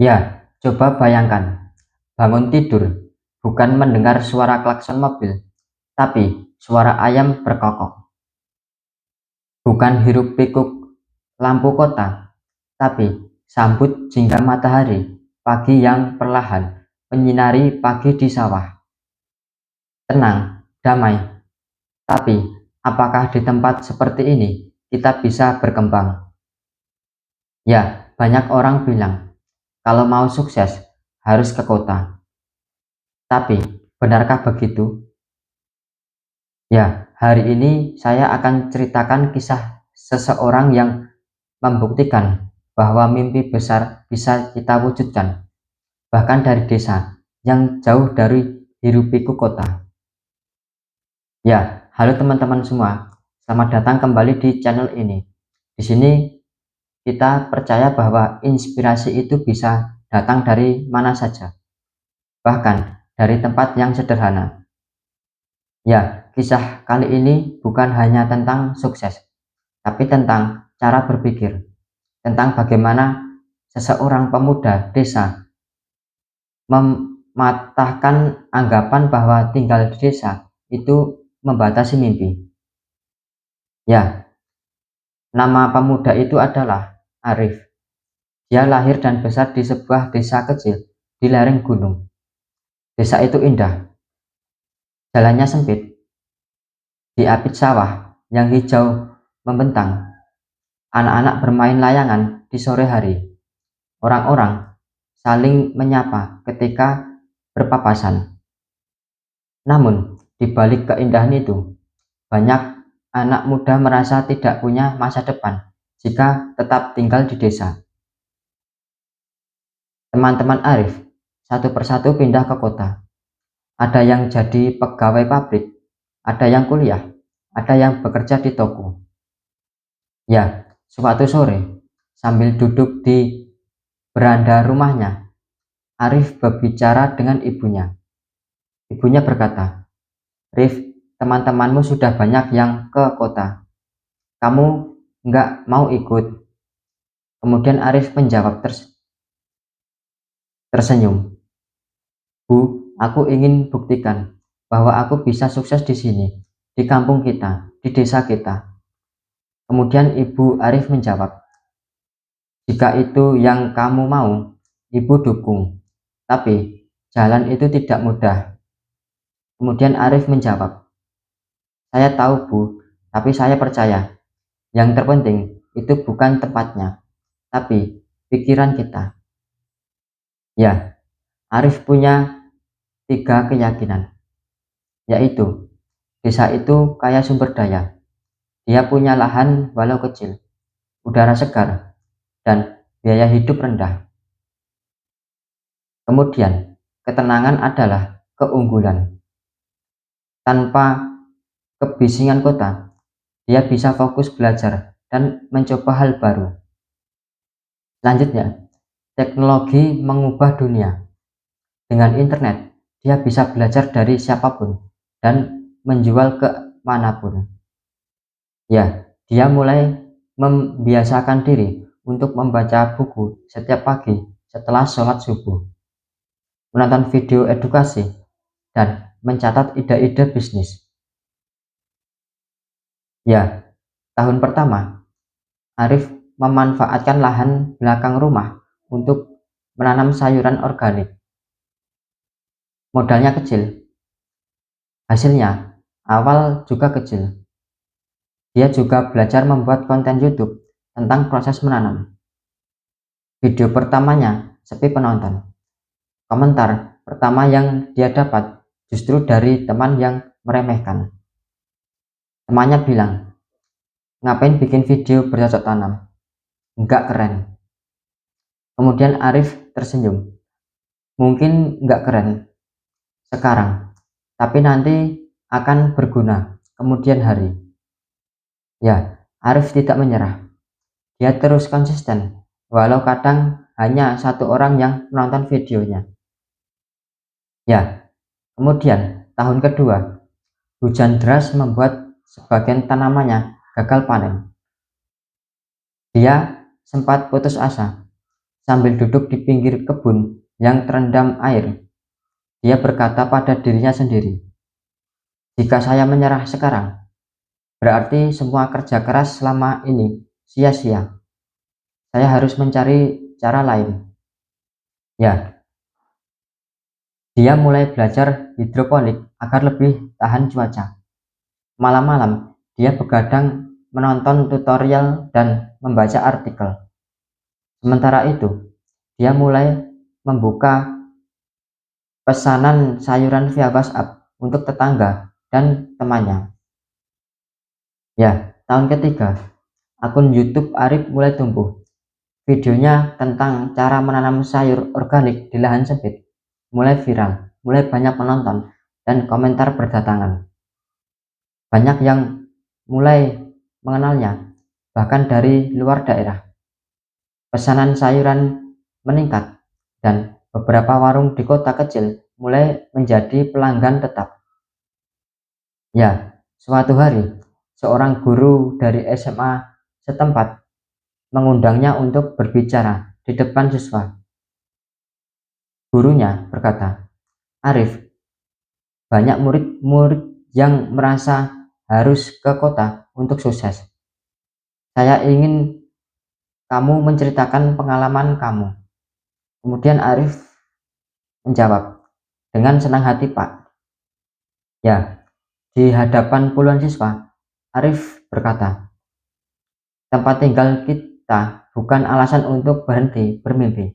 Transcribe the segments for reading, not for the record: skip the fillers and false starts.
Ya, coba bayangkan, bangun tidur, bukan mendengar suara klakson mobil, tapi suara ayam berkokok. Bukan hiruk pikuk lampu kota, tapi sambut jingga matahari, pagi yang perlahan menyinari pagi di sawah. Tenang, damai, tapi apakah di tempat seperti ini kita bisa berkembang? Ya, banyak orang bilang, kalau mau sukses harus ke kota. Tapi, benarkah begitu? Ya, hari ini saya akan ceritakan kisah seseorang yang membuktikan bahwa mimpi besar bisa kita wujudkan, bahkan dari desa yang jauh dari hiruk-pikuk kota. Ya, halo teman-teman semua. Selamat datang kembali di channel ini. Di sini kita percaya bahwa inspirasi itu bisa datang dari mana saja, bahkan dari tempat yang sederhana. Ya, kisah kali ini bukan hanya tentang sukses, tapi tentang cara berpikir, tentang bagaimana seseorang pemuda desa mematahkan anggapan bahwa tinggal di desa itu membatasi mimpi. Ya, nama pemuda itu adalah Arif. Dia lahir dan besar di sebuah desa kecil di lereng gunung. Desa itu indah, jalannya sempit, diapit sawah yang hijau membentang. Anak-anak bermain layangan di sore hari. Orang-orang saling menyapa ketika berpapasan. Namun, di balik keindahan itu, banyak anak muda merasa tidak punya masa depan jika tetap tinggal di desa. Teman-teman Arif satu persatu pindah ke kota. Ada yang jadi pegawai pabrik, ada yang kuliah, ada yang bekerja di toko. Ya, suatu sore, sambil duduk di beranda rumahnya, Arif berbicara dengan ibunya. Ibunya berkata, "Rif, teman-temanmu sudah banyak yang ke kota. Kamu nggak mau ikut?" Kemudian Arif menjawab tersenyum, "Bu, aku ingin buktikan bahwa aku bisa sukses di sini, di kampung kita, di desa kita." Kemudian Ibu Arif menjawab, "Jika itu yang kamu mau, Ibu dukung. Tapi jalan itu tidak mudah." Kemudian Arif menjawab, "Saya tahu, Bu, tapi saya percaya yang terpenting itu bukan tempatnya, tapi pikiran kita." Ya, Arif punya 3 keyakinan, yaitu desa itu kaya sumber daya, dia punya lahan walau kecil, udara segar, dan biaya hidup rendah. Kemudian, ketenangan adalah keunggulan. Tanpa kebisingan kota, dia bisa fokus belajar dan mencoba hal baru. Selanjutnya, teknologi mengubah dunia. Dengan internet, dia bisa belajar dari siapapun dan menjual ke manapun. Ya, dia mulai membiasakan diri untuk membaca buku setiap pagi setelah sholat subuh, menonton video edukasi, dan mencatat ide-ide bisnis. Ya, tahun pertama, Arif memanfaatkan lahan belakang rumah untuk menanam sayuran organik. Modalnya kecil, hasilnya awal juga kecil. Dia juga belajar membuat konten YouTube tentang proses menanam. Video pertamanya sepi penonton. Komentar pertama yang dia dapat justru dari teman yang meremehkan. Temannya bilang, "Ngapain bikin video bercocok tanam? Nggak keren." Kemudian Arif tersenyum. "Mungkin nggak keren sekarang, tapi nanti akan berguna kemudian hari." Ya, Arif tidak menyerah. Dia terus konsisten, walau kadang hanya satu orang yang menonton videonya. Ya, kemudian tahun kedua, hujan deras membuat sebagian tanamannya gagal panen. Dia sempat putus asa, Sambil duduk di pinggir kebun yang terendam air, dia berkata pada dirinya sendiri, "Jika saya menyerah sekarang, berarti semua kerja keras selama ini sia-sia. Saya harus mencari cara lain." Ya, dia mulai belajar hidroponik agar lebih tahan cuaca. Malam-malam, dia begadang menonton tutorial dan membaca artikel. Sementara itu, dia mulai membuka pesanan sayuran via WhatsApp untuk tetangga dan temannya. Ya, tahun ketiga, akun YouTube Arif mulai tumbuh. Videonya tentang cara menanam sayur organik di lahan sempit mulai viral, mulai banyak penonton dan komentar berdatangan. Banyak yang mulai mengenalnya, bahkan dari luar daerah. Pesanan sayuran meningkat dan beberapa warung di kota kecil mulai menjadi pelanggan tetap. Ya, suatu hari, seorang guru dari SMA setempat mengundangnya untuk berbicara di depan siswa. Gurunya berkata, "Arif, banyak murid-murid yang merasa harus ke kota untuk sukses. Saya ingin kamu menceritakan pengalaman kamu." Kemudian Arif menjawab, "Dengan senang hati, Pak." Ya, di hadapan puluhan siswa, Arif berkata, "Tempat tinggal kita bukan alasan untuk berhenti bermimpi.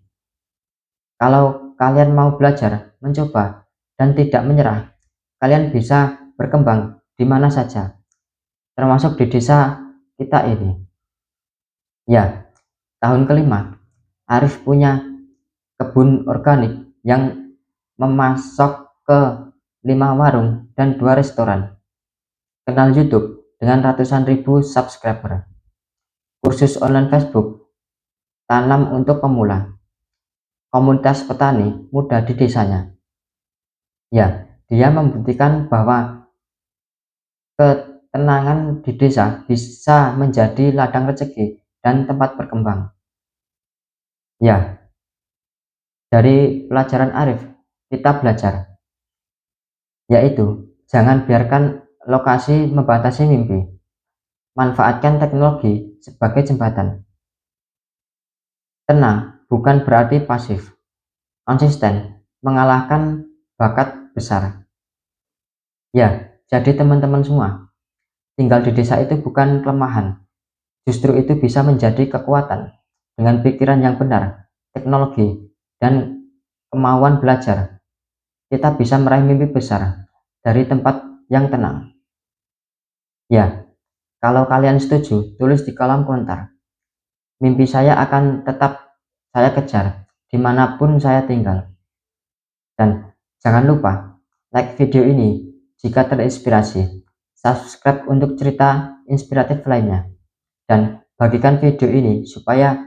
Kalau kalian mau belajar, mencoba, dan tidak menyerah, kalian bisa berkembang di mana saja, termasuk di desa kita ini." Ya, tahun kelima, Arif punya kebun organik yang memasok ke 5 warung dan 2 restoran. Kenal YouTube dengan ratusan ribu subscriber. Kursus online Facebook, tanam untuk pemula. Komunitas petani muda di desanya. Ya, dia membuktikan bahwa ketenangan di desa bisa menjadi ladang rezeki dan tempat berkembang. Ya, dari pelajaran Arif, kita belajar, yaitu jangan biarkan lokasi membatasi mimpi. Manfaatkan teknologi sebagai jembatan. Tenang bukan berarti pasif. Konsisten mengalahkan bakat besar. Ya, jadi teman-teman semua, tinggal di desa itu bukan kelemahan. Justru itu bisa menjadi kekuatan. Dengan pikiran yang benar, teknologi, dan kemauan belajar, kita bisa meraih mimpi besar dari tempat yang tenang. Ya, kalau kalian setuju, tulis di kolom komentar. Mimpi saya akan tetap saya kejar dimanapun saya tinggal. Dan jangan lupa like video ini jika terinspirasi, subscribe untuk cerita inspiratif lainnya, dan bagikan video ini supaya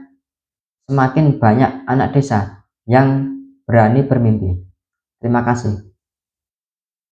semakin banyak anak desa yang berani bermimpi. Terima kasih.